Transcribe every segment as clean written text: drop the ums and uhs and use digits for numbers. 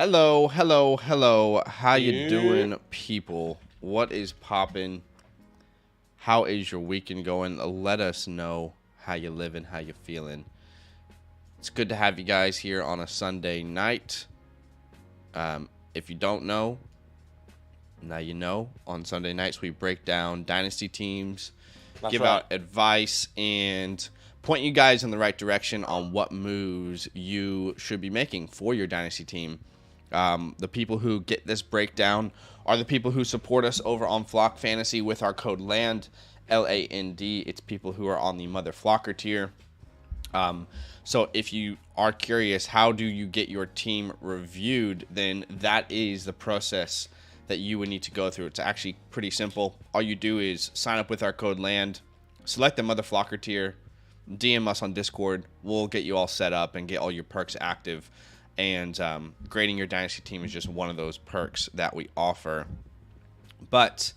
Hello, hello, hello. How you Yeah. doing, people? What is poppin'? How is your weekend going? Let us know how you living, how you feeling. It's good to have you guys here on a Sunday night. If you don't know, now you know. On Sunday nights, we break down Dynasty teams, That's give right. out advice, and point you guys in the right direction on what moves you should be making for your Dynasty team. The people who get this breakdown are the people who support us over on Flock Fantasy with our code LAND, LAND. It's people who are on the Mother Flocker tier. So if you are curious, how do you get your team reviewed, then that is the process that you would need to go through. It's actually pretty simple. All you do is sign up with our code LAND, select the Mother Flocker tier, DM us on Discord. We'll get you all set up and get all your perks active. And grading your Dynasty team is just one of those perks that we offer. But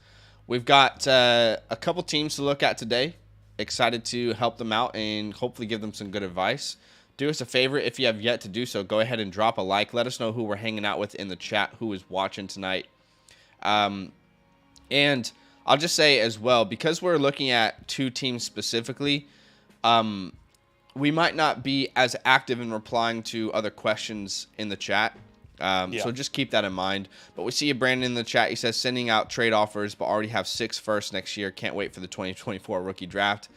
we've got a couple teams to look at today. Excited to help them out and hopefully give them some good advice. Do us a favor, if you have yet to do so, go ahead and drop a like. Let us know who we're hanging out with in the chat, who is watching tonight. And I'll just say as well, because we're looking at two teams specifically, we might not be as active in replying to other questions in the chat. So just keep that in mind. But we see you, Brandon, in the chat. He says, sending out trade offers, but already have 6 firsts next year. Can't wait for the 2024 rookie draft.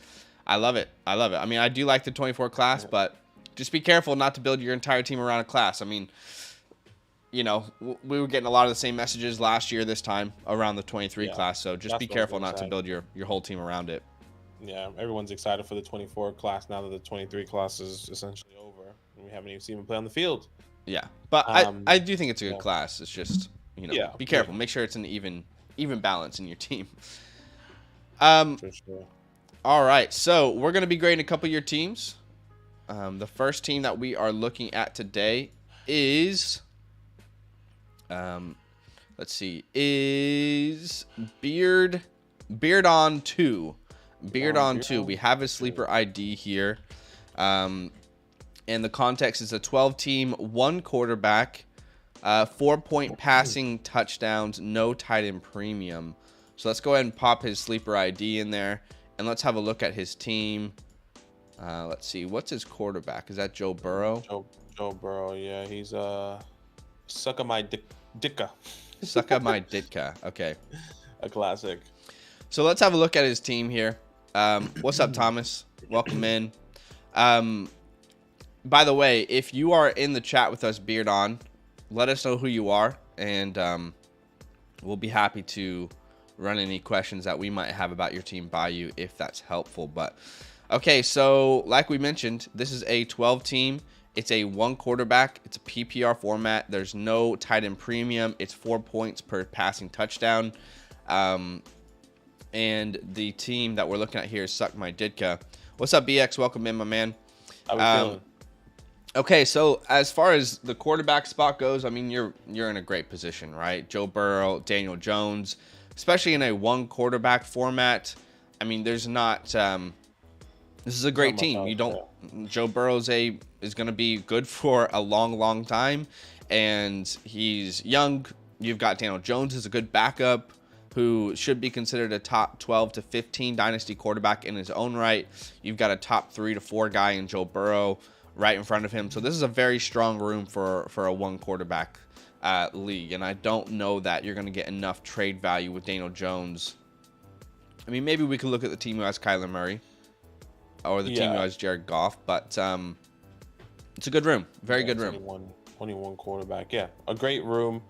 I love it. I love it. I mean, I do like the 24 class, but just be careful not to build your entire team around a class. I mean, you know, we were getting a lot of the same messages last year this time around the 23 class. So just be careful not to build your whole team around it. Yeah, everyone's excited for the 24 class now that the 23 class is essentially over. And we haven't even seen him play on the field. Yeah, but I do think it's a good class. It's just, you know, be careful. Make sure it's an even balance in your team. For sure. All right, so we're going to be grading a couple of your teams. The first team that we are looking at today is, let's see, is Beardahn2. Beardahn2. We have his sleeper ID here. And the context is a 12-team, 1 quarterback, 4-point passing touchdowns, no tight end premium. So let's go ahead and pop his sleeper ID in there, and let's have a look at his team. Let's see, what's his quarterback? Is that Joe Burrow? Joe Burrow, yeah, he's sucka my dicka. Sucka my ditka. Okay, a classic. So let's have a look at his team here. What's up, Thomas? Welcome in. By the way, if you are in the chat with us, Beardahn, let us know who you are, and we'll be happy to run any questions that we might have about your team by you if that's helpful. But okay, so like we mentioned, this is a 12 team. It's a 1 quarterback. It's a PPR format. There's no tight end premium. It's 4 points per passing touchdown. And the team that we're looking at here is Suck My Didka. What's up, BX? Welcome in, my man. How we feeling? Okay, so as far as the quarterback spot goes, I mean, you're in a great position, right? Joe Burrow, Daniel Jones, especially in a 1 quarterback format. I mean, there's not. This is a great team. You don't. Joe Burrow is going to be good for a long time, and he's young. You've got Daniel Jones is a good backup, who should be considered a top 12 to 15 dynasty quarterback in his own right. You've got a top 3 to 4 guy in Joe Burrow right in front of him. So this is a very strong room for a 1 quarterback league. And I don't know that you're going to get enough trade value with Daniel Jones. I mean, maybe we could look at the team who has Kyler Murray or the team who has Jared Goff. But it's a good room. Very good room. Only one quarterback. Yeah, a great room.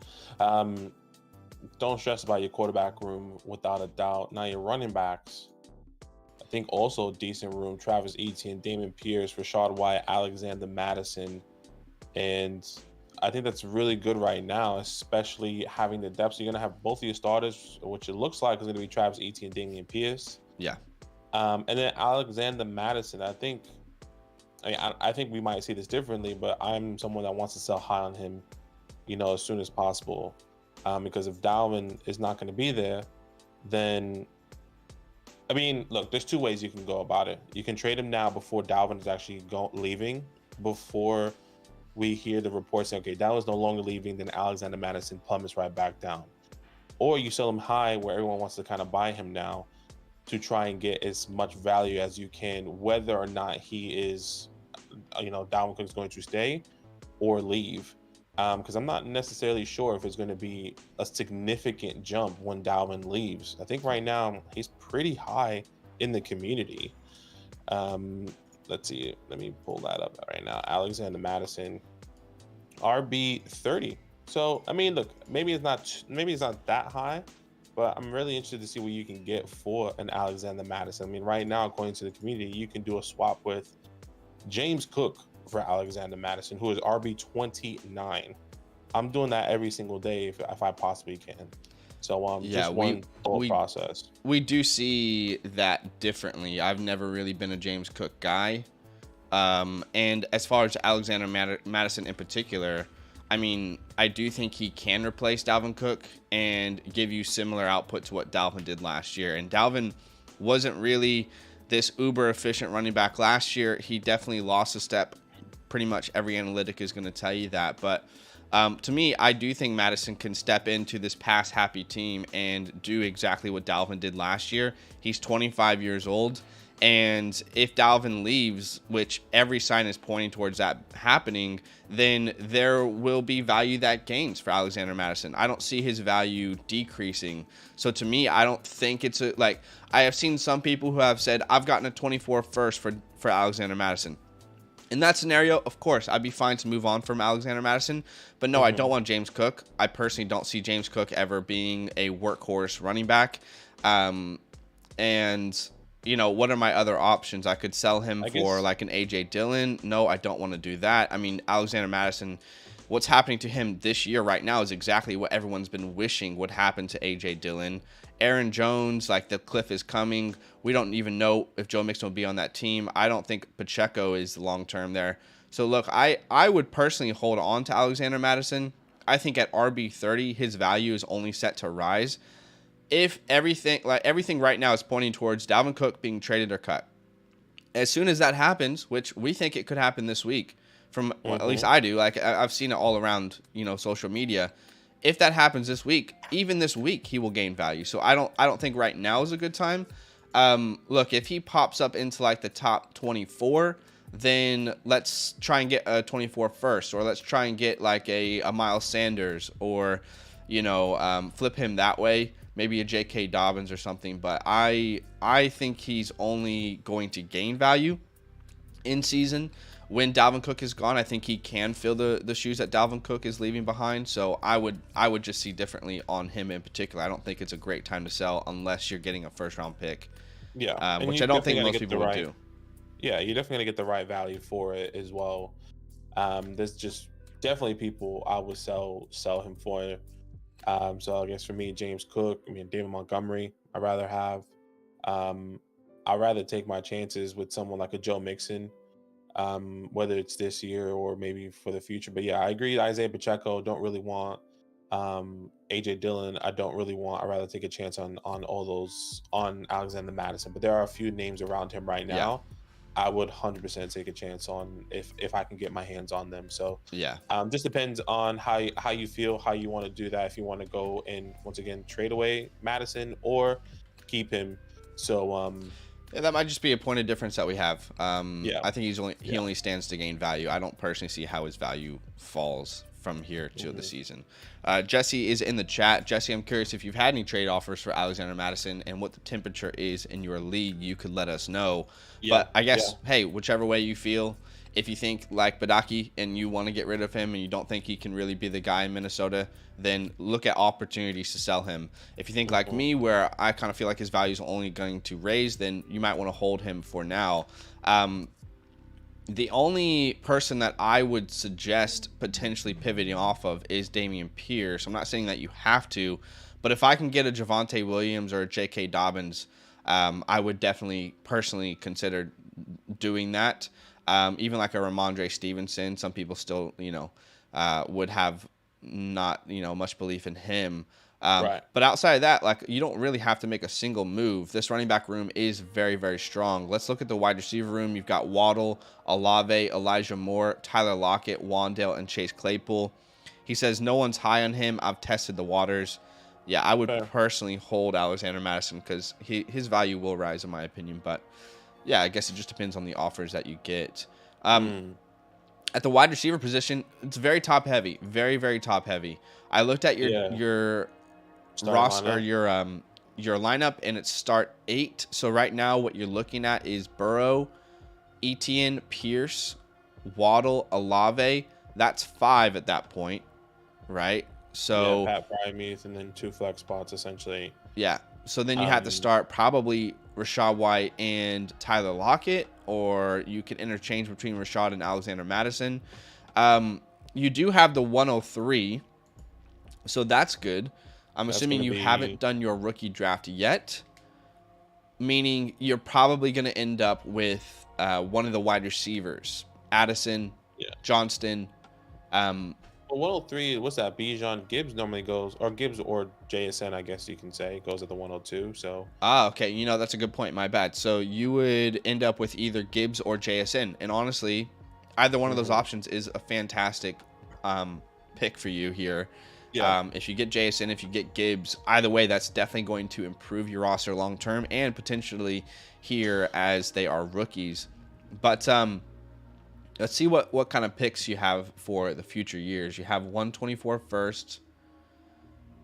Don't stress about your quarterback room without a doubt. Now your running backs, I think also decent room. Travis Etienne, Damon Pierce, Rashad White, Alexander Madison. And I think that's really good right now, especially having the depth. So you're going to have both of your starters, which it looks like is going to be Travis Etienne, Damon Pierce. Yeah. And then Alexander Madison, I think we might see this differently, but I'm someone that wants to sell high on him, as soon as possible. Because if Dalvin is not going to be there, then, I mean, look, there's 2 ways you can go about it. You can trade him now before Dalvin is actually leaving, before we hear the report saying, okay, Dalvin's no longer leaving, then Alexander Madison plummets right back down. Or you sell him high where everyone wants to kind of buy him now to try and get as much value as you can, whether or not he is, Dalvin Cook is going to stay or leave. Because I'm not necessarily sure if it's going to be a significant jump when Dalvin leaves. I think right now he's pretty high in the community. Let's see. Let me pull that up right now. Alexander Madison, RB 30. So I mean, look, maybe it's not that high, but I'm really interested to see what you can get for an Alexander Madison. I mean, right now, according to the community, you can do a swap with James Cook for Alexander Madison, who is RB 29. I'm doing that every single day if I possibly can. So just one thought process. We do see that differently. I've never really been a James Cook guy. And as far as Alexander Madison in particular, I mean, I do think he can replace Dalvin Cook and give you similar output to what Dalvin did last year. And Dalvin wasn't really this uber efficient running back last year. He definitely lost a step. Pretty much every analytic is going to tell you that. But to me, I do think Madison can step into this pass happy team and do exactly what Dalvin did last year. He's 25 years old. And if Dalvin leaves, which every sign is pointing towards that happening, then there will be value that gains for Alexander Madison. I don't see his value decreasing. So to me, I don't think it's I have seen some people who have said, I've gotten a 24 first for Alexander Madison. In that scenario, of course, I'd be fine to move on from Alexander Madison. But no, I don't want James Cook. I personally don't see James Cook ever being a workhorse running back. What are my other options? I could sell him for like an AJ Dillon. No, I don't want to do that. I mean, Alexander Madison, what's happening to him this year right now is exactly what everyone's been wishing would happen to AJ Dillon. Aaron Jones, like the cliff is coming. We don't even know if Joe Mixon will be on that team. I don't think Pacheco is long-term there. So look, I would personally hold on to Alexander Madison. I think at RB 30, his value is only set to rise. If everything right now is pointing towards Dalvin Cook being traded or cut. As soon as that happens, which we think it could happen this week, at least I do, I've seen it all around, social media. If that happens this week, even this week, he will gain value. So I don't think right now is a good time. Look, if he pops up into like the top 24, then let's try and get a 24 first, or let's try and get like a Miles Sanders, or flip him that way. Maybe a J.K. Dobbins or something, but I think he's only going to gain value in season. When Dalvin Cook is gone, I think he can fill the shoes that Dalvin Cook is leaving behind. So I would just see differently on him in particular. I don't think it's a great time to sell unless you're getting a first-round pick. Yeah, which I don't think most people would do. Yeah, you're definitely going to get the right value for it as well. There's just definitely people I would sell him for. So I guess for me, James Cook, David Montgomery, I'd rather have. I'd rather take my chances with someone like a Joe Mixon, whether it's this year or maybe for the future. But yeah, I agree. Isaiah Pacheco, don't really want. AJ Dillon, I don't really want. I'd rather take a chance on all those, on Alexander Madison. But there are a few names around him right now. Yeah. I would 100% take a chance on if I can get my hands on them. So yeah, just depends on how you feel, how you want to do that. If you want to go and once again trade away Madison or keep him. So that might just be a point of difference that we have. I think he only stands to gain value. I don't personally see how his value falls from here to the season. Jesse is in the chat. Jesse, I'm curious if you've had any trade offers for Alexander Madison and what the temperature is in your league. You could let us know. But I guess, hey, whichever way you feel, if you think like Badake and you want to get rid of him and you don't think he can really be the guy in Minnesota, then look at opportunities to sell him. If you think like me, where I kind of feel like his value is only going to raise, then you might want to hold him for now. The only person that I would suggest potentially pivoting off of is Dameon Pierce. I'm not saying that you have to, but if I can get a Javonte Williams or a J.K. Dobbins, I would definitely personally consider doing that. Even like a Ramondre Stevenson, some people still, would have not, much belief in him. Right. But outside of that, like, you don't really have to make a single move. This running back room is very, very strong. Let's look at the wide receiver room. You've got Waddle, Olave, Elijah Moore, Tyler Lockett, Wandale, and Chase Claypool. He says no one's high on him. I've tested the waters. Yeah, I would personally hold Alexander Mattison because his value will rise, in my opinion. But yeah, I guess it just depends on the offers that you get. At the wide receiver position, it's very top heavy, very, very top heavy. I looked at your roster, your lineup, and it's start 8. So right now, what you're looking at is Burrow, Etienne, Pierce, Waddle, Olave. That's 5 at that point, right? So Pat Frymeath, and then 2 flex spots essentially. Yeah. So then you have to start probably Rachaad White and Tyler Lockett, or you can interchange between Rashad and Alexander Mattison. You do have the 103, so that's good. I'm assuming you haven't done your rookie draft yet, meaning you're probably going to end up with one of the wide receivers, Addison, Johnston. Well, 103, what's that? Bijan. Gibbs normally goes, or Gibbs or JSN, I guess you can say, goes at the 102. So okay, you know, that's a good point. My bad. So you would end up with either Gibbs or JSN, and honestly, either one of those options is a fantastic pick for you here. Yeah. If you get JSN, if you get Gibbs, either way, that's definitely going to improve your roster long term and potentially here as they are rookies. But let's see what kind of picks you have for the future years. You have 124 first.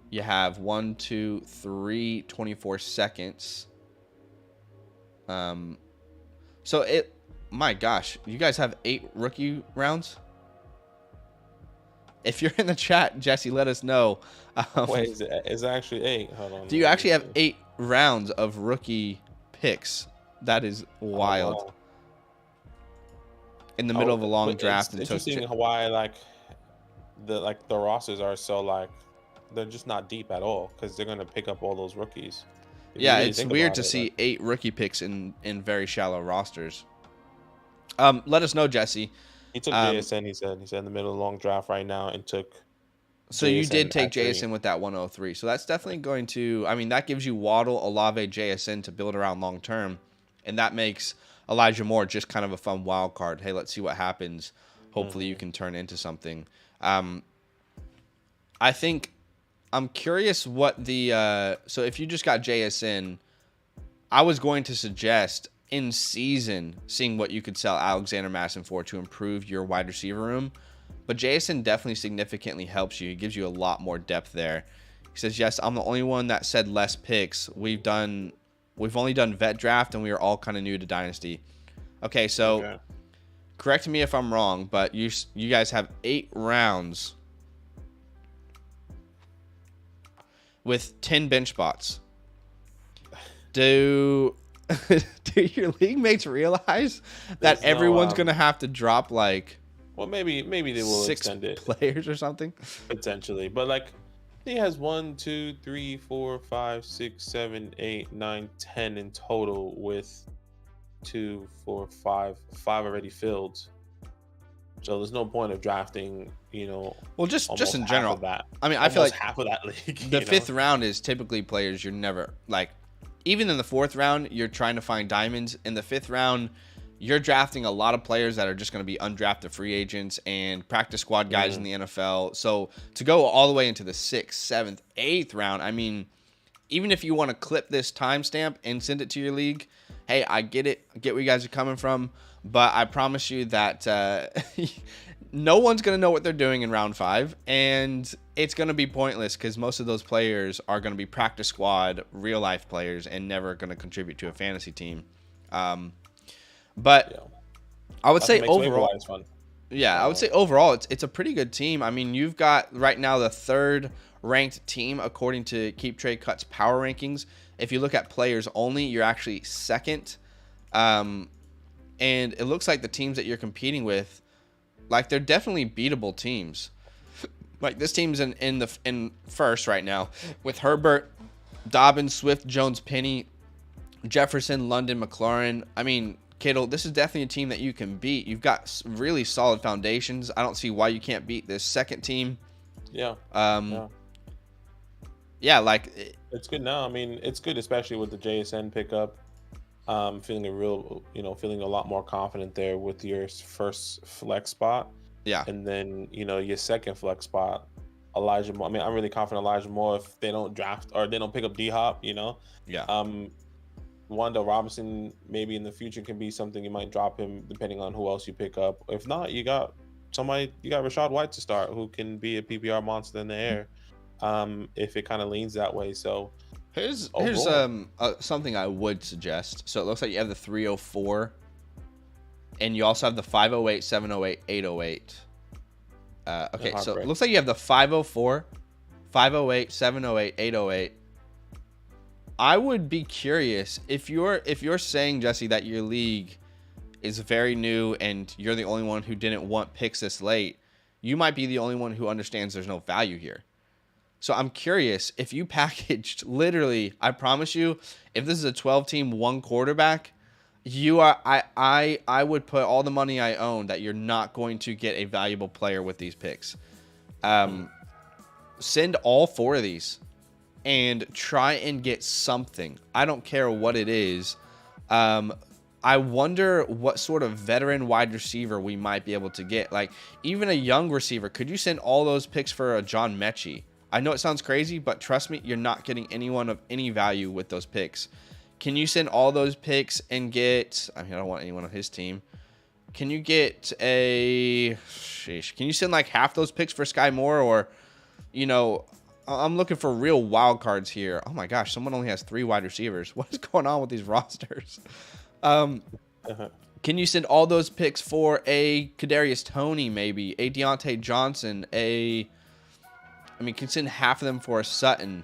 You have 1, 2, 3, 24 seconds. So my gosh, you guys have 8 rookie rounds. If you're in the chat, Jesse, let us know. Wait, is it actually 8? Hold on. Do you actually have 8 rounds of rookie picks? That is wild. Oh, wow. In the middle of a long draft. It's interesting why the rosters are so they're just not deep at all because they're gonna pick up all those rookies. Yeah, it's weird to see 8 rookie picks in very shallow rosters. Let us know, Jesse. He took JSN. He said in the middle of a long draft right now and took. So JSN, you did take JSN with that 103. So that's definitely going to. I mean, that gives you Waddle, Olave, JSN to build around long term, and that makes Elijah Moore just kind of a fun wild card. Hey, let's see what happens. Hopefully, you can turn into something. I think I'm curious what the. So if you just got JSN, I was going to suggest in season seeing what you could sell Alexander Mattison for to improve your wide receiver room. But JSN definitely significantly helps you. He gives you a lot more depth there. He says, yes, I'm the only one that said less picks. We've only done vet draft, and we are all kind of new to Dynasty. Okay, so correct me if I'm wrong, but you guys have 8 rounds with 10 bench spots. Do your league mates realize that everyone's going to have to drop well, maybe they will 6 extend it, players or something potentially, but he has 1, 2, 3, 4, 5, 6, 7, 8, 9, 10 in total with 2, 4, 5 already filled. So there's no point of drafting, well, just in general. I mean, I feel like half of that league. The 5th round is typically players you're never even in the 4th round, you're trying to find diamonds. In the 5th round, you're drafting a lot of players that are just going to be undrafted free agents and practice squad guys in the NFL. So to go all the way into the 6th, 7th, 8th round, I mean, even if you want to clip this timestamp and send it to your league, hey, I get it. I get where you guys are coming from. But I promise you that no one's going to know what they're doing in round 5. And it's going to be pointless because most of those players are going to be practice squad, real life players, and never going to contribute to a fantasy team. But I would say overall, I would say overall, it's a pretty good team. I mean, you've got right now the 3rd ranked team according to Keep Trade Cut's power rankings. If you look at players only, you're actually 2nd. And it looks like the teams that you're competing with, they're definitely beatable teams. This team's in first right now with Herbert, Dobbins, Swift, Jones, Penny, Jefferson, London, McLaurin. I mean, Kittle, this is definitely a team that you can beat. You've got really solid foundations. I don't see why you can't beat this 2nd team. yeah, like It's good now. I mean, it's good, especially with the JSN pickup. Feeling a real, feeling a lot more confident there with your first flex spot, yeah, and then your second flex spot, Elijah Moore. I mean, I'm really confident Elijah Moore if they don't draft or they don't pick up D Hop. yeah. Um, Wanda Robinson maybe in the future can be something you might drop him depending on who else you pick up. If not, you got Rashad White to start who can be a PPR monster in the air. If it kind of leans that way. So Here's overall, something I would suggest. So it looks like you have the 304, and you also have the 508, 708, 808. Okay, so it looks like you have the 504, 508, 708, 808. I would be curious if you're saying, Jesse, that your league is very new and you're the only one who didn't want picks this late. You might be the only one who understands there's no value here. So I'm curious if you packaged literally, I promise you, if this is a 12-team one quarterback, I would put all the money I own that you're not going to get a valuable player with these picks. Send all 4 of these and try and get something. I don't care what it is. I wonder what sort of veteran wide receiver we might be able to get. Like even a young receiver. Could you send all those picks for a John Mechie? I know it sounds crazy, but trust me, you're not getting anyone of any value with those picks. Can you send all those picks and get... I mean, I don't want anyone on his team. Can you get a... Sheesh. Can you send like half those picks for Sky Moore? Or, I'm looking for real wild cards here. Oh my gosh, someone only has 3 wide receivers. What is going on with these rosters? Can you send all those picks for a Kadarius Toney, maybe? A Deontay Johnson, can send half of them for a Sutton.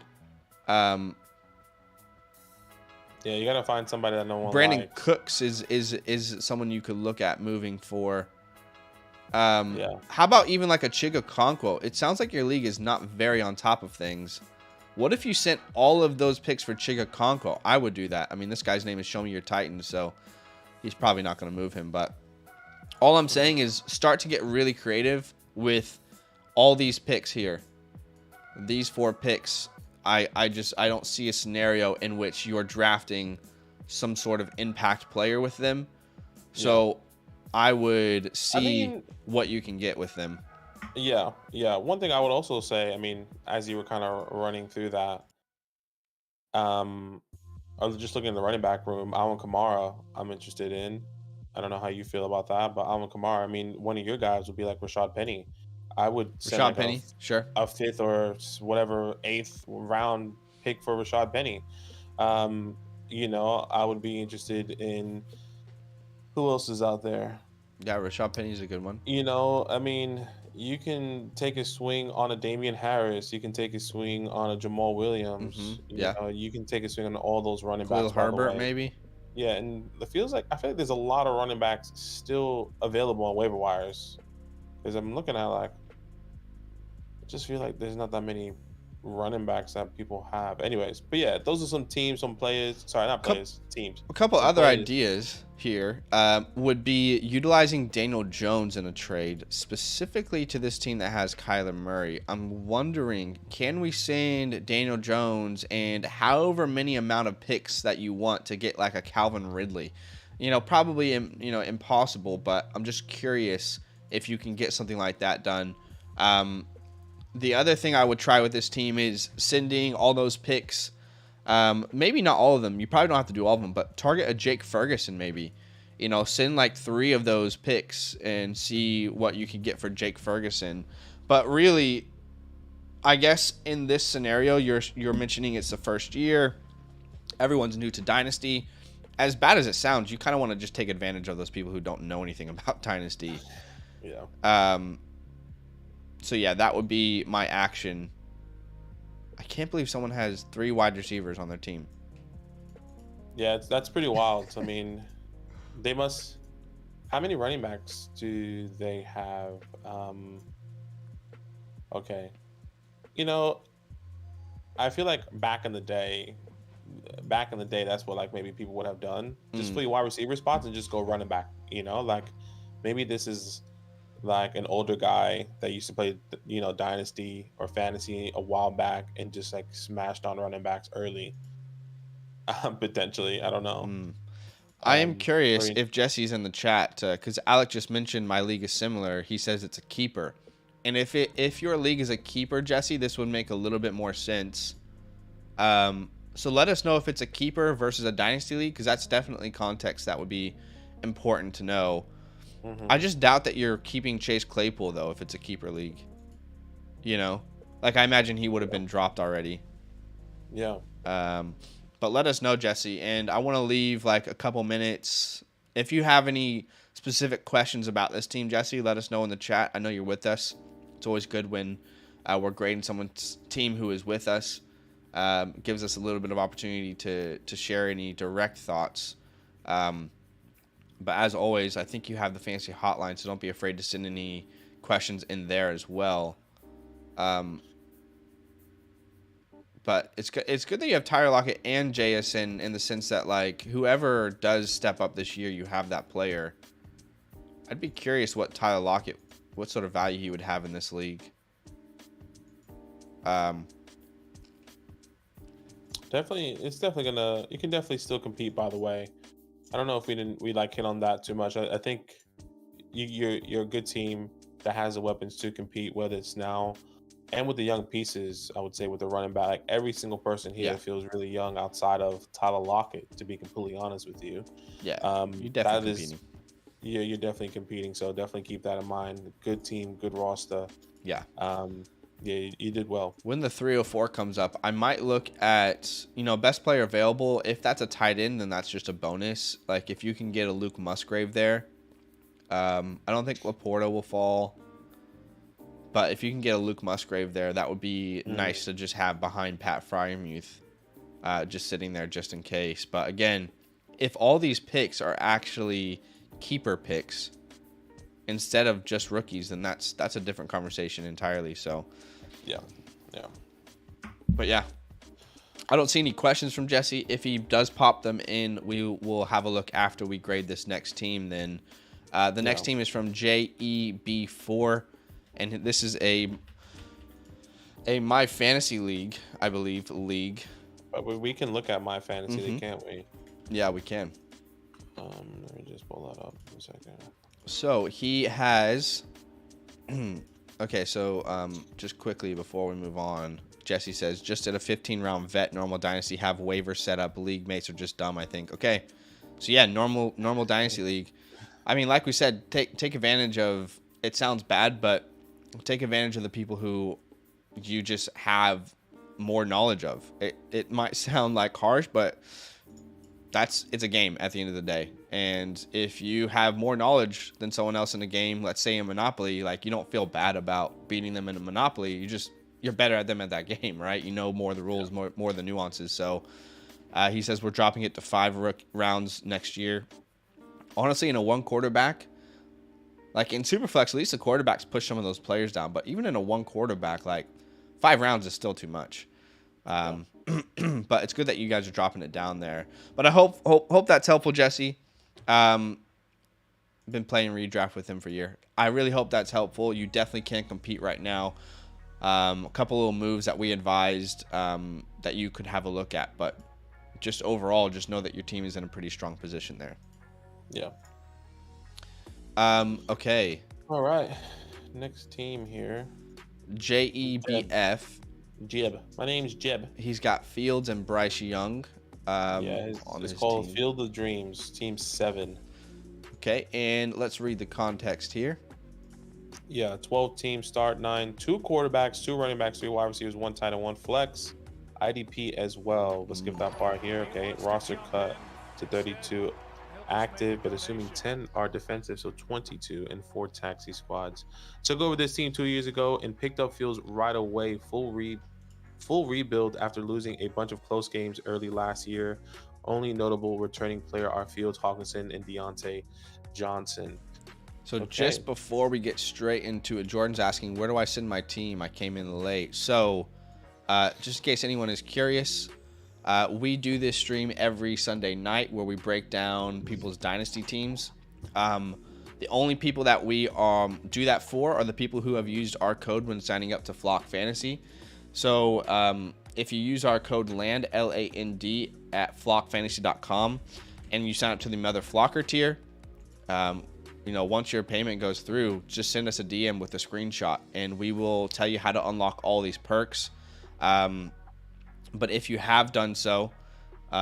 yeah, you gotta find somebody that no one Brandon likes. Cooks is someone you could look at moving for. Yeah. How about even like a Chiga Conquo? It sounds like your league is not very on top of things. What if you sent all of those picks for Chiga Conquo? I would do that. I mean, this guy's name is Show Me Your Titan, so he's probably not going to move him. But all I'm saying is start to get really creative with all these picks here. These 4 picks, I don't see a scenario in which you're drafting some sort of impact player with them. So I would see what you can get with them. Yeah. One thing I would also say, I mean, as you were kind of running through that, I was just looking in the running back room. Alvin Kamara, I'm interested in. I don't know how you feel about that, but Alvin Kamara, I mean, one of your guys would be like Rashad Penny. I would send Rashad like Penny, sure. a 5th or whatever 8th round pick for Rashad Penny. I would be interested in who else is out there. Yeah, Rashad Penny's a good one. I mean, you can take a swing on a Damian Harris. You can take a swing on a Jamal Williams. You can take a swing on all those running backs. Herbert, maybe. Yeah, and I feel like there's a lot of running backs still available on waiver wires. Because I'm looking at I just feel like there's not that many running backs that people have. Anyways, but yeah, those are some teams, some players. Sorry, not players, teams. A couple other ideas here would be utilizing Daniel Jones in a trade, specifically to this team that has Kyler Murray. I'm wondering, can we send Daniel Jones and however many amount of picks that you want to get like a Calvin Ridley? Probably impossible, but I'm just curious if you can get something like that done. The other thing I would try with this team is sending all those picks. Maybe not all of them. You probably don't have to do all of them, but target a Jake Ferguson maybe. Send like 3 of those picks and see what you can get for Jake Ferguson. But really, I guess in this scenario, you're mentioning it's the first year. Everyone's new to Dynasty. As bad as it sounds, you kind of want to just take advantage of those people who don't know anything about Dynasty. Yeah. So yeah, that would be my action. I can't believe someone has 3 wide receivers on their team. Yeah, that's pretty wild. I mean, they must. How many running backs do they have? Okay, I feel like back in the day, that's what like maybe people would have done. Just play wide receiver spots and just go running back. Maybe this is like an older guy that used to play, Dynasty or Fantasy a while back and just like smashed on running backs early. Potentially, I don't know. Hmm. I am curious Very, if Jesse's in the chat because Alec just mentioned my league is similar. He says it's a keeper, and if your league is a keeper, Jesse, this would make a little bit more sense. So let us know if it's a keeper versus a dynasty league because that's definitely context that would be important to know. I just doubt that you're keeping Chase Claypool though if it's a keeper league. Like I imagine he would have been dropped already. yeah. But let us know, Jesse. And I want to leave like a couple minutes. If you have any specific questions about this team, Jesse, let us know in the chat. I know you're with us. It's always good when we're grading someone's team who is with us. Gives us a little bit of opportunity to share any direct thoughts. But as always, I think you have the fancy hotline, so don't be afraid to send any questions in there as well. But it's good that you have Tyler Lockett and JSN in the sense that, like, whoever does step up this year, you have that player. I'd be curious what Tyler Lockett, what sort of value he would have in this league. It's definitely gonna. You can definitely still compete. By the way, I don't know if we hit on that too much. I think you're a good team that has the weapons to compete, whether it's now and with the young pieces. I would say with the running back, like every single person here feels really young outside of Tyler Lockett. To be completely honest with you, Yeah, you're definitely competing. You're definitely competing. So definitely keep that in mind. Good team, good roster. Yeah. Yeah, you did well. When the 304 comes up, I might look at, best player available. If that's a tight end, then that's just a bonus. Like, if you can get a Luke Musgrave there, I don't think Laporta will fall. But if you can get a Luke Musgrave there, that would be nice to just have behind Pat Fryermuth, just sitting there just in case. But again, if all these picks are actually keeper picks instead of just rookies, then that's a different conversation entirely. So, yeah. But yeah, I don't see any questions from Jesse. If he does pop them in, we will have a look after we grade this next team. Then the next team is from JEB4, and this is a My Fantasy League, I believe, league. But we can look at My Fantasy League, can't we? Yeah, we can. Let me just pull that up for a second. So he has. Okay, so just quickly before we move on, Jesse says, just at a 15-round vet normal dynasty, have waiver set up. League mates are just dumb, I think. Okay, so yeah, normal dynasty league. I mean, like we said, take advantage of. It sounds bad, but take advantage of the people who you just have more knowledge of. It might sound like harsh, but it's a game at the end of the day. And if you have more knowledge than someone else in the game, let's say in Monopoly, like, you don't feel bad about beating them in a Monopoly. You're better at them at that game, right? You know more of the rules, more of the nuances. So he says we're dropping it to 5 rounds next year. Honestly, in a one quarterback, like in Superflex, at least the quarterbacks push some of those players down. But even in a one quarterback, like 5 rounds is still too much. But it's good that you guys are dropping it down there. But I hope that's helpful, Jesse. Been playing redraft with him for a year. I really hope that's helpful. You definitely can't compete right now. A couple little moves that we advised that you could have a look at, but just overall, just know that your team is in a pretty strong position there. Yeah. Okay. All right. Next team here. JEBF. Jeb. My name's Jeb. He's got Fields and Bryce Young. It's called team. Field of Dreams, Team 7. Okay, and let's read the context here. Yeah, 12 teams, start 9, 2 quarterbacks, 2 running backs, 3 wide receivers, 1 tight end, 1 flex, IDP as well. Let's skip that part here. Okay, roster cut to 32 active, but assuming 10 are defensive, so 22 and 4 taxi squads. Took over this team 2 years ago and picked up Fields right away. Full rebuild after losing a bunch of close games early last year. Only notable returning player are Fields, Hawkinson, and Deontay Johnson. So just before we get straight into it, Jordan's asking, where do I send my team? I came in late. So just in case anyone is curious, we do this stream every Sunday night where we break down people's dynasty teams. The The only people that we do that for are the people who have used our code when signing up to Flock Fantasy. So if you use our code LAND, LAND, at flockfantasy.com, and you sign up to the Mother Flocker tier, once your payment goes through, just send us a DM with a screenshot, and we will tell you how to unlock all these perks. But if you have done so,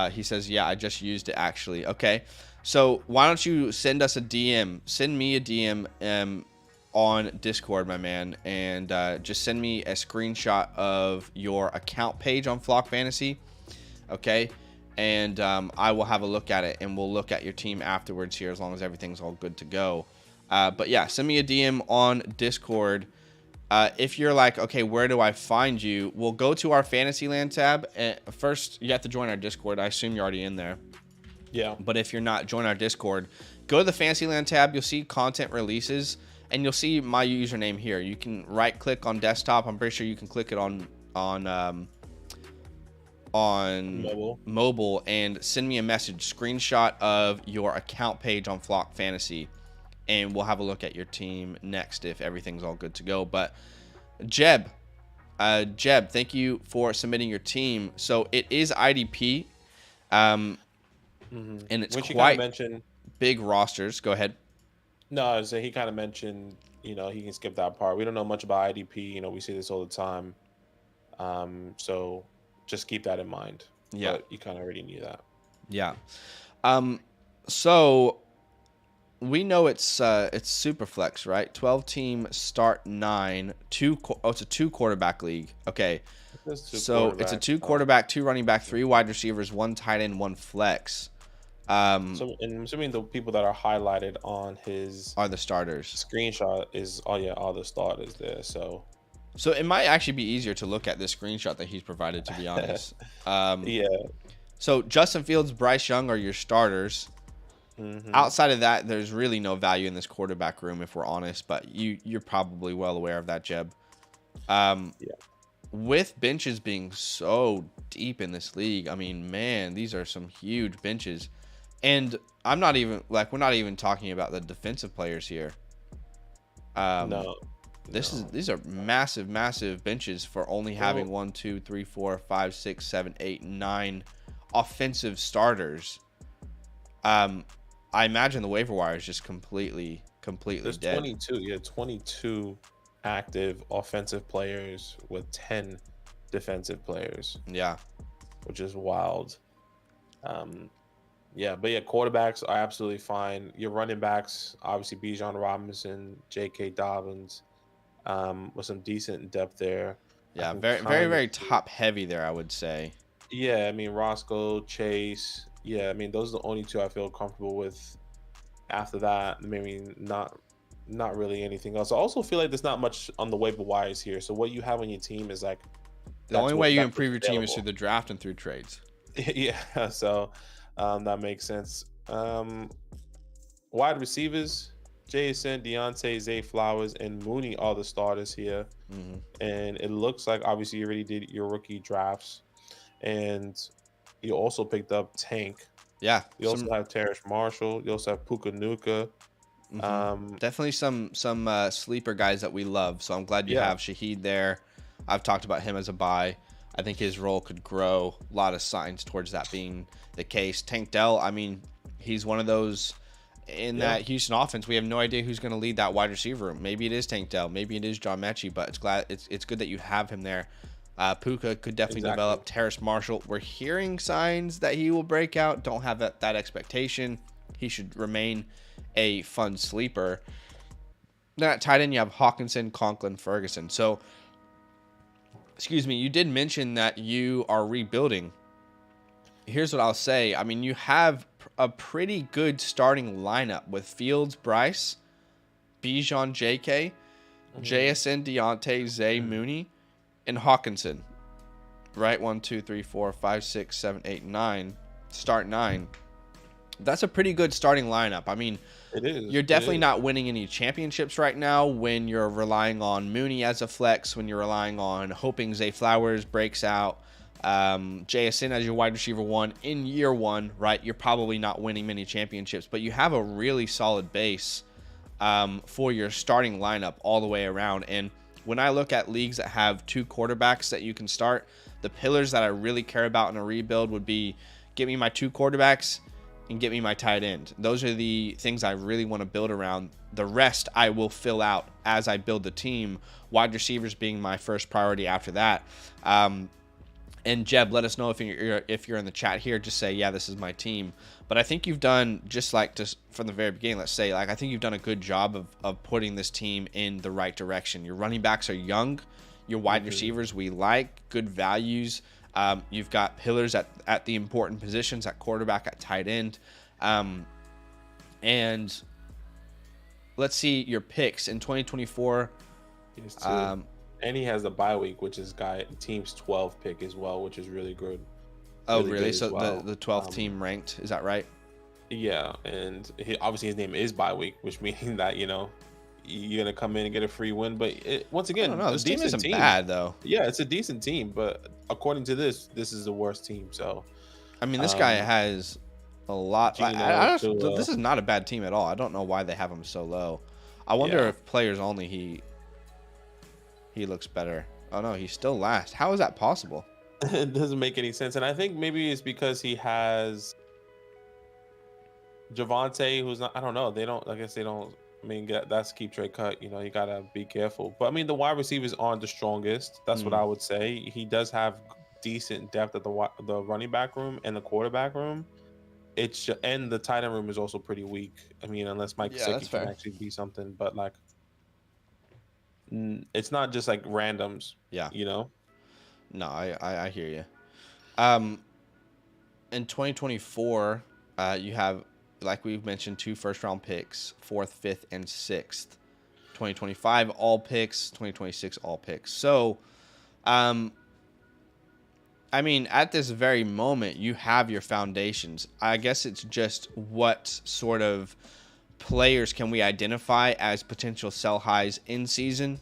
he says, yeah, I just used it actually. Okay. So why don't you send us a DM? Send me a DM on Discord, my man, and just send me a screenshot of your account page on Flock Fantasy, okay? And I will have a look at it, and we'll look at your team afterwards here as long as everything's all good to go. But yeah, send me a DM on Discord. If you're like, okay, where do I find you? We'll go to our Fantasyland tab. First, you have to join our Discord. I assume you're already in there. Yeah. But if you're not, join our Discord. Go to the Fantasyland tab. You'll see content releases, and you'll see my username here. You can right-click on desktop. I'm pretty sure you can click it on mobile and send me a message, screenshot of your account page on Flock Fantasy, and we'll have a look at your team next if everything's all good to go. But Jeb, thank you for submitting your team. So it is IDP. And it's quite big rosters. Go ahead. No, so he kind of mentioned, he can skip that part. We don't know much about IDP. We see this all the time. So just keep that in mind. Yeah. But you kind of already knew that. Yeah. So we know it's super flex, right? 12 team start 9, it's a 2 quarterback league. Okay. So it's a 2 quarterback, 2 running back, 3 wide receivers, 1 tight end, 1 flex. So I'm assuming the people that are highlighted on his are the starters. Screenshot is all the starters there. So it might actually be easier to look at this screenshot that he's provided, to be honest. Yeah. So Justin Fields, Bryce Young are your starters. Mm-hmm. Outside of that, there's really no value in this quarterback room, if we're honest. But you're probably well aware of that, Jeb. Yeah. With benches being so deep in this league, I mean, man, these are some huge benches. And we're not even talking about the defensive players here. These are massive benches for only having 1, 2, 3, 4, 5, 6, 7, 8, 9 offensive starters. I imagine the waiver wire is just completely There's dead. 22 active offensive players with 10 defensive players. Yeah, which is wild. Quarterbacks are absolutely fine. Your running backs, obviously Bijan Robinson, J.K. Dobbins, with some decent depth there. Yeah, very top heavy there, I would say. Yeah, I mean Roscoe, Chase. Yeah, I mean those are the only 2 I feel comfortable with. After that, maybe not really anything else. I also feel like there's not much on the waiver wires here. So what you have on your team is like the only way you improve your team is through the draft and through trades. Yeah, so that makes sense. Wide receivers, JSN, Deontay, Zay Flowers, and Mooney are the starters here. Mm-hmm. And it looks like obviously you already did your rookie drafts, and you also picked up Tank. Yeah. You also have Terrace Marshall. You also have Puka Nuka. Mm-hmm. Definitely some sleeper guys that we love. So I'm glad you have Shaheed there. I've talked about him as a buy. I think his role could grow. A lot of signs towards that being the case. Tank Dell, I mean, he's one of those in that Houston offense. We have no idea who's going to lead that wide receiver room. Maybe it is Tank Dell. Maybe it is John Mechie, but it's good that you have him there. Puka could definitely develop. Terrace Marshall, we're hearing signs that he will break out. Don't have that expectation. He should remain a fun sleeper. Now at tight end, you have Hawkinson, Conklin, Ferguson. So, excuse me, you did mention that you are rebuilding. Here's what I'll say. I mean, you have a pretty good starting lineup with Fields, Bryce, Bijan, JK, JSN, Deontay, Zay, Mooney, and Hawkinson. Right? 1, 2, 3, 4, 5, 6, 7, 8, 9. Start 9. That's a pretty good starting lineup. I mean, it is. You're definitely not winning any championships right now when you're relying on Mooney as a flex, when you're relying on hoping Zay Flowers breaks out, JSN as your wide receiver 1 in year 1, right? You're probably not winning many championships, but you have a really solid base for your starting lineup all the way around. And when I look at leagues that have 2 quarterbacks that you can start, the pillars that I really care about in a rebuild would be get me my 2 quarterbacks and get me my tight end. Those are the things I really want to build around. The rest I will fill out as I build the team, wide receivers being my first priority after that. And Jeb, let us know if you're in the chat here. Just say, yeah, this is my team. But I think you've done, just from the very beginning, let's say, I think you've done a good job of putting this team in the right direction. Your running backs are young. Your wide receivers we like, good values. You've got pillars at the important positions, at quarterback, at tight end. And let's see your picks in 2024. And he has the bye week, which is team's 12 pick as well, which is really good. Oh, really? So the 12th team ranked, is that right? Yeah, and obviously his name is bye week, which means that, you're going to come in and get a free win. But once again, this team isn't bad, though. Yeah, it's a decent team, but according to this is the worst team. So, I mean, this guy has a lot. This is not a bad team at all. I don't know why they have him so low. I wonder if players only he looks better. Oh, no, he's still last. How is that possible? It doesn't make any sense. And I think maybe it's because he has Javonte, who's not, I don't know. I guess they don't, that's keep trade cut. You got to be careful. But I mean, the wide receivers aren't the strongest. That's what I would say. He does have decent depth at the running back room and the quarterback room. And the tight end room is also pretty weak. I mean, unless Mike Gesicki can actually be something, but it's not just randoms. Yeah. No, I hear you. In 2024, you have, like we've mentioned, 2 first-round picks, 4th, 5th, and 6th. 2025, all picks. 2026, all picks. So, I mean, at this very moment, you have your foundations. I guess it's just what sort of players can we identify as potential sell highs in season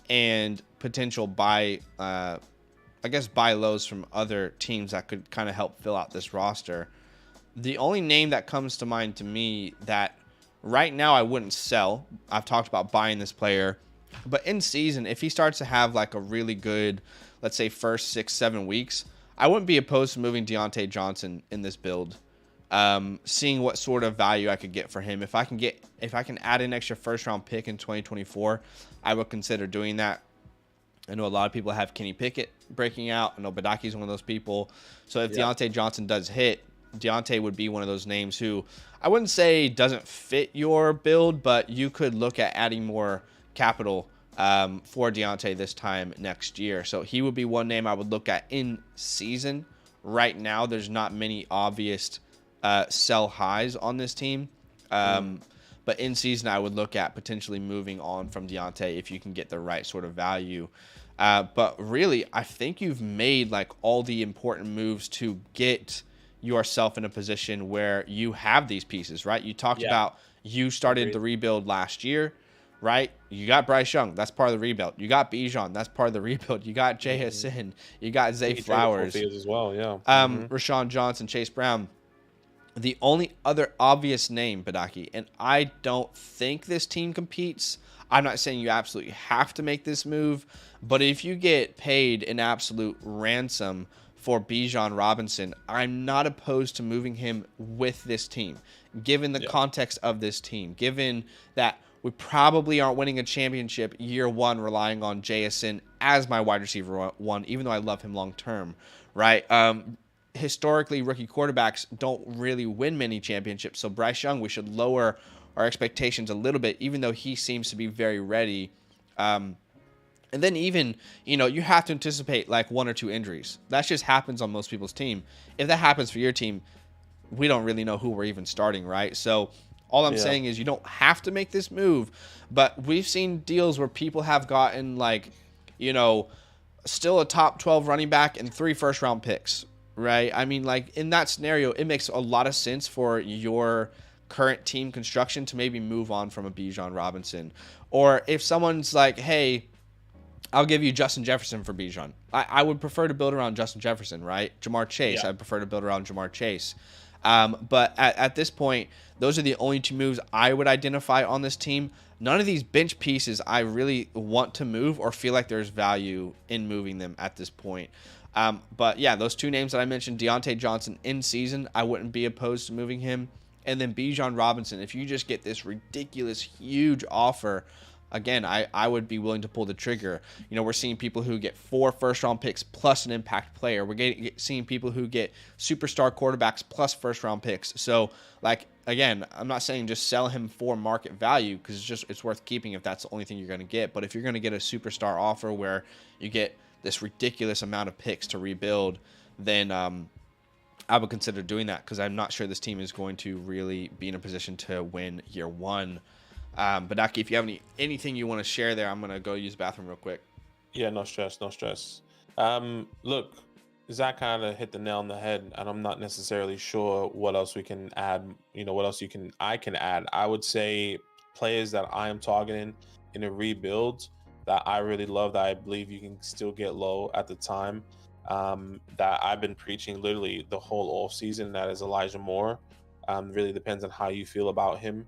and potential buy lows from other teams that could kind of help fill out this roster. The only name that comes to mind to me that right now I wouldn't sell, I've talked about buying this player, but in season, if he starts to have a really good, let's say, first 6-7 weeks, I wouldn't be opposed to moving Deontay Johnson in this build. Seeing what sort of value I could get for him. If I can add an extra first-round pick in 2024, I would consider doing that. I know a lot of people have Kenny Pickett breaking out. I know Badake is one of those people. So if Deontay Johnson does hit, Deontay would be one of those names who I wouldn't say doesn't fit your build, but you could look at adding more capital for Deontay this time next year. So he would be one name I would look at in season. Right now, there's not many obvious sell highs on this team. But in season, I would look at potentially moving on from Deontay if you can get the right sort of value. But really, I think you've made all the important moves to get yourself in a position where you have these pieces, right? You talked about you started the rebuild last year, right? You got Bryce Young, that's part of the rebuild. You got Beardahn, that's part of the rebuild. You got JSN, you got Zay Flowers, as well, Rashawn Johnson, Chase Brown. The only other obvious name, Badake, and I don't think this team competes. I'm not saying you absolutely have to make this move, but if you get paid an absolute ransom for Bijan Robinson, I'm not opposed to moving him with this team, given the context of this team, given that we probably aren't winning a championship year one relying on JSN as my wide receiver one, even though I love him long term, right? Historically, rookie quarterbacks don't really win many championships, so Bryce Young, we should lower our expectations a little bit, even though he seems to be very ready. And then even, you have to anticipate 1 or 2 injuries. That just happens on most people's team. If that happens for your team, we don't really know who we're even starting, right? So all I'm saying is you don't have to make this move, but we've seen deals where people have gotten still a top 12 running back and 3 first-round picks, right? I mean, in that scenario, it makes a lot of sense for your current team construction to maybe move on from a Bijan Robinson. Or if someone's hey, I'll give you Justin Jefferson for Bijan. I would prefer to build around Justin Jefferson, right? Jamar Chase, I'd prefer to build around Jamar Chase. But at this point, Those are the only two moves I would identify on this team. None of these bench pieces I really want to move or feel like there's value in moving them at this point. But yeah, those two names that I mentioned, Deontay Johnson in season, I wouldn't be opposed to moving him. And then Bijan Robinson, if you just get this ridiculous, huge offer, again, I would be willing to pull the trigger. You know, we're seeing people who get 4 first-round picks plus an impact player. We're seeing people who get superstar quarterbacks plus first-round picks. So, like, again, I'm not saying just sell him for market value because it's worth keeping if that's the only thing you're going to get. But if you're going to get a superstar offer where you get this ridiculous amount of picks to rebuild, then I would consider doing that because I'm not sure this team is going to really be in a position to win year one. Badake, if you have anything you want to share there, I'm going to go use the bathroom real quick. Yeah, no stress, no stress. Look, Zach kind of hit the nail on the head, and I'm not necessarily sure what else we can add. You know, what else I can add. I would say players that I am targeting in a rebuild that I really love, that I believe you can still get low at the time, that I've been preaching literally the whole off season. That is Elijah Moore. Really depends on how you feel about him.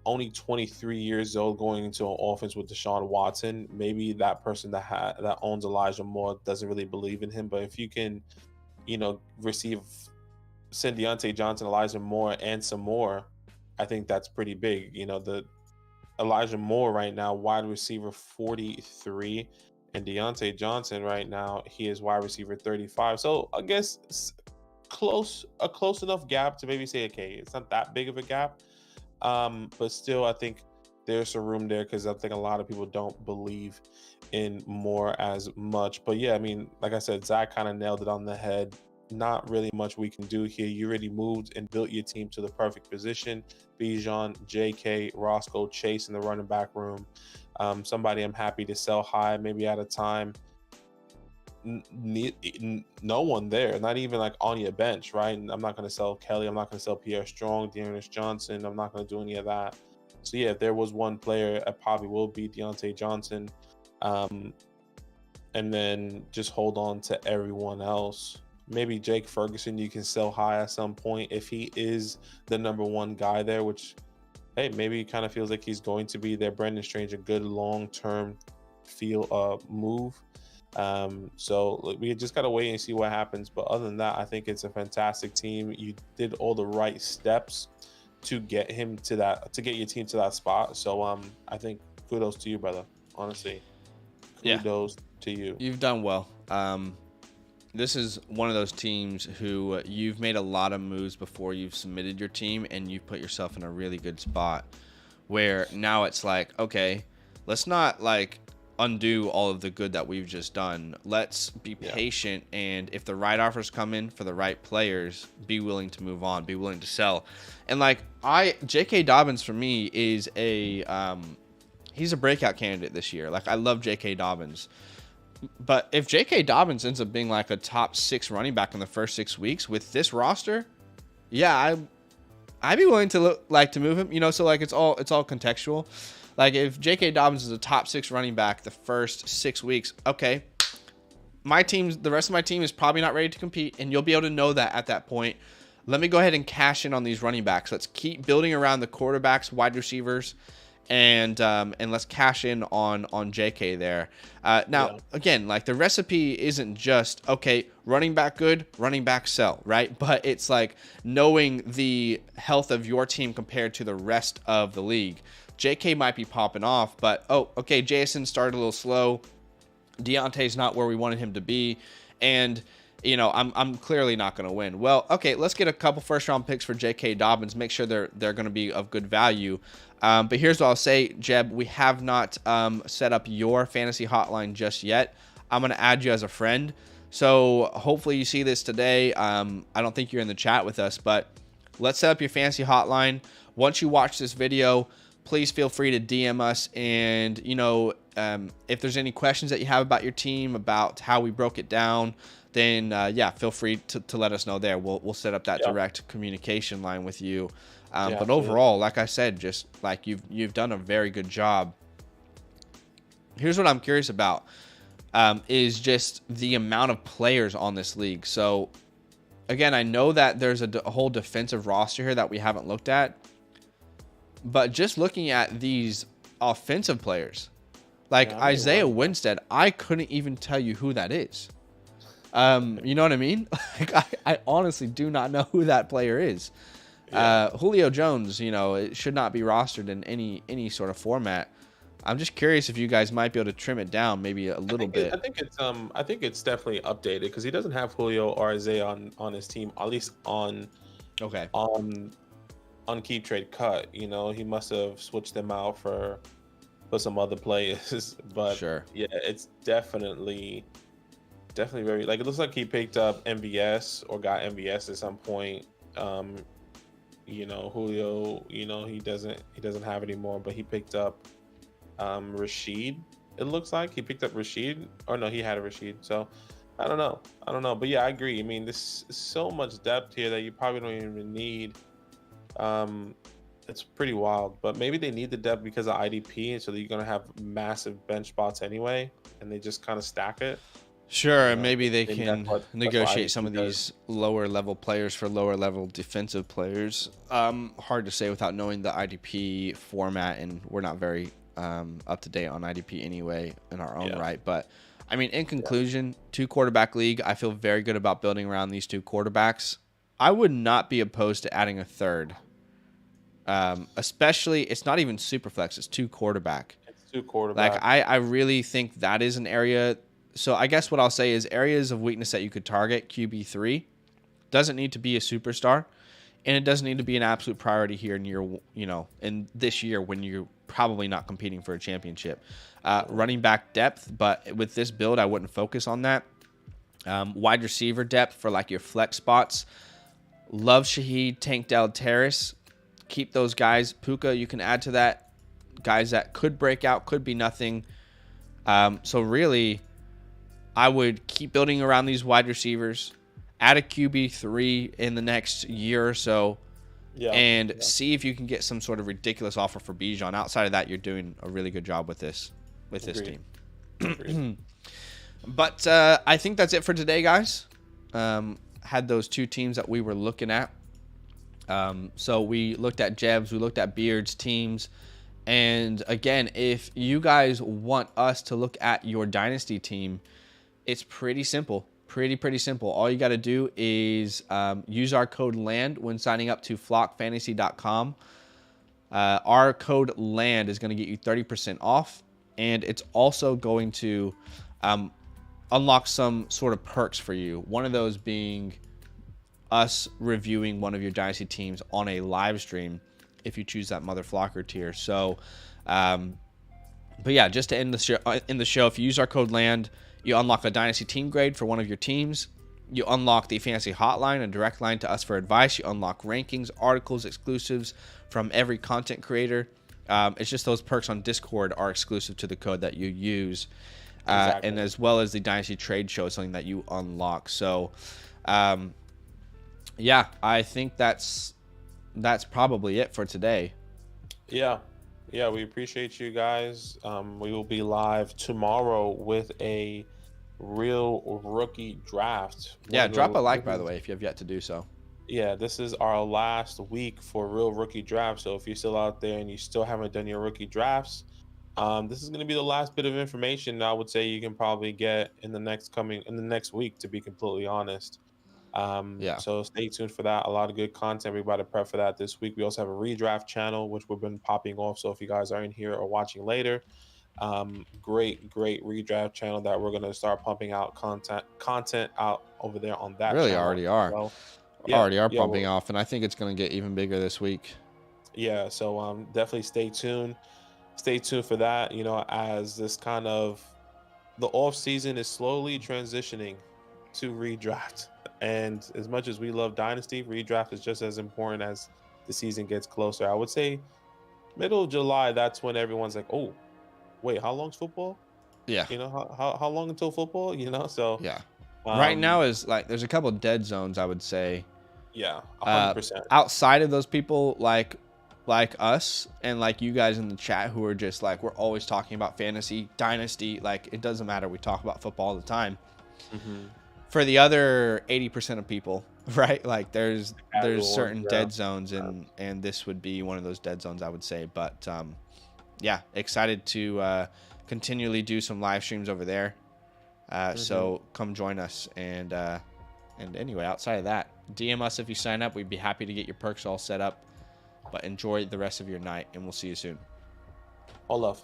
Only 23 years old, going into an offense with Deshaun Watson. Maybe that person that owns Elijah Moore doesn't really believe in him. But if you can, you know, send Deontay Johnson, Elijah Moore, and some more, I think that's pretty big. You know, the Elijah Moore right now, wide receiver 43, and Deontay Johnson right now, he is wide receiver 35. So I guess a close enough gap to maybe say, okay, it's not that big of a gap. But still, I think there's some room there because I think a lot of people don't believe in Moore as much. But yeah, I mean, like I said, Zach kind of nailed it on the head. Not really much we can do here. You already moved and built your team to the perfect position. Bijan, JK, Roscoe, Chase in the running back room. Somebody I'm happy to sell high, maybe at a time. No one there, not even like on your bench, right? I'm not going to sell Kelly. I'm not going to sell Pierre Strong, Dearness Johnson. I'm not going to do any of that. So yeah, if there was one player, it probably will be Deontay Johnson. And then just hold on to everyone else. Maybe Jake Ferguson, you can sell high at some point if he is the number one guy there, which, hey, maybe it kind of feels like he's going to be there. Brendan Strange, a good long-term move. So look, we just got to wait and see what happens. But other than that, I think it's a fantastic team. You did all the right steps to get him to that, to get your team to that spot. So I think kudos to you, brother. Honestly, kudos to you. You've done well. This is one of those teams who you've made a lot of moves before you've submitted your team, and you've put yourself in a really good spot where now it's like, okay, let's not like undo all of the good that we've just done. Let's be patient, and if the right offers come in for the right players, be willing to move on, be willing to sell. And like J.K. Dobbins for me is he's a breakout candidate this year. Like, I love J.K. Dobbins. But if J.K. Dobbins ends up being like a top 6 running back in the first 6 weeks with this roster, yeah, I'd be willing to to move him. You know, so like it's all contextual. Like if J.K. Dobbins is a top 6 running back the first 6 weeks, okay, the rest of my team is probably not ready to compete, and you'll be able to know that at that point. Let me go ahead and cash in on these running backs. Let's keep building around the quarterbacks, wide receivers, and let's cash in on JK there. Again, like the recipe isn't just, okay, running back good, running back sell, right? But it's like knowing the health of your team compared to the rest of the league. JK might be popping off, but okay, Jason started a little slow. Deontay's not where we wanted him to be, and you know, I'm clearly not going to win. Well, okay, let's get a couple first-round picks for J.K. Dobbins. Make sure they're going to be of good value. But here's what I'll say, Jeb. We have not set up your fantasy hotline just yet. I'm going to add you as a friend. So hopefully you see this today. I don't think you're in the chat with us, but let's set up your fantasy hotline. Once you watch this video, please feel free to DM us. And, you know, if there's any questions that you have about your team, about how we broke it down, then feel free to let us know there. We'll set up that direct communication line with you. But overall, like I said, just like you've done a very good job. Here's what I'm curious about is just the amount of players on this league. So again, I know that there's a whole defensive roster here that we haven't looked at, but just looking at these offensive players, like Isaiah Winstead, I couldn't even tell you who that is. You know what I mean? Like, I honestly do not know who that player is. Yeah. Julio Jones, you know, it should not be rostered in any sort of format. I'm just curious if you guys might be able to trim it down maybe a little bit. I think it's definitely updated because he doesn't have Julio or Isaiah on his team, at least on Keep Trade Cut. You know, he must have switched them out for some other players. But sure, yeah, it's definitely very, like, it looks like he picked up MVS or got MVS at some point. You know, Julio, you know, he doesn't have it anymore, but he picked up Rashid. It looks like he picked up Rashid, or no, he had a Rashid. So I don't know, but yeah, I agree. I mean, there's so much depth here that you probably don't even need. It's pretty wild, but maybe they need the depth because of IDP, and so that you're gonna have massive bench spots anyway, and they just kind of stack it. Sure, and maybe they can negotiate some of these lower level players for lower level defensive players. Hard to say without knowing the IDP format, and we're not very up to date on IDP anyway in our own right. But I mean, in conclusion, 2-quarterback league, I feel very good about building around these 2 quarterbacks. I would not be opposed to adding a third. Especially, it's not even super flex, it's 2 quarterback. It's 2 quarterback. Like, I really think that is an area. So I guess what I'll say is areas of weakness that you could target. QB3 doesn't need to be a superstar, and it doesn't need to be an absolute priority here in this year when you're probably not competing for a championship. Running back depth, but with this build, I wouldn't focus on that. Wide receiver depth for like your flex spots. Love Shaheed, Tank Dell, Terrace. Keep those guys. Puka, you can add to that. Guys that could break out, could be nothing. So really, I would keep building around these wide receivers, add a QB3 in the next year or so, and see if you can get some sort of ridiculous offer for Bijan. Outside of that, you're doing a really good job with this team. But I think that's it for today, guys. Had those 2 teams that we were looking at. So we looked at JEBs, we looked at Beard's teams. And again, if you guys want us to look at your Dynasty team, it's pretty simple. Pretty simple. All you got to do is use our code LAND when signing up to flockfantasy.com. Our code LAND is going to get you 30% off, and it's also going to unlock some sort of perks for you. One of those being us reviewing one of your Dynasty teams on a live stream if you choose that Mother Flocker tier. So, but yeah, just to end the show, if you use our code LAND, you unlock a Dynasty team grade for one of your teams. You unlock the Fantasy Hotline, a direct line to us for advice. You unlock rankings, articles, exclusives from every content creator. It's just those perks on Discord are exclusive to the code that you use. Exactly. And as well as the Dynasty Trade Show is something that you unlock. So, yeah, I think that's probably it for today. Yeah, we appreciate you guys. We will be live tomorrow with a real rookie draft. Yeah, drop a like, by the way, if you have yet to do so. Yeah, this is our last week for real rookie draft. So if you're still out there and you still haven't done your rookie drafts, this is going to be the last bit of information I would say you can probably get in the next week, to be completely honest. So stay tuned for that. A lot of good content. We're about to prep for that this week. We also have a redraft channel, which we've been popping off. So if you guys are in here or watching later, great redraft channel that we're going to start pumping out content out over there on that really channel. Already are. So, already are pumping off, and I think it's going to get even bigger this week. Yeah, so definitely stay tuned for that, as this kind of the off season is slowly transitioning to redraft. And as much as we love Dynasty, redraft is just as important as the season gets closer. I would say middle of July, that's when everyone's like, oh, wait, how long's football? Yeah. How long until football? So yeah. Right now is like there's a couple of dead zones, I would say. Yeah, 100%. Outside of those people like us and like you guys in the chat who are just like, we're always talking about fantasy, Dynasty, like it doesn't matter. We talk about football all the time. Mm-hmm. For the other 80% of people, right? Like there's Casual, certain yeah. dead zones, and this would be one of those dead zones, I would say. But yeah, excited to continually do some live streams over there. So come join us. And anyway, outside of that, DM us if you sign up. We'd be happy to get your perks all set up. But enjoy the rest of your night, and we'll see you soon. All love.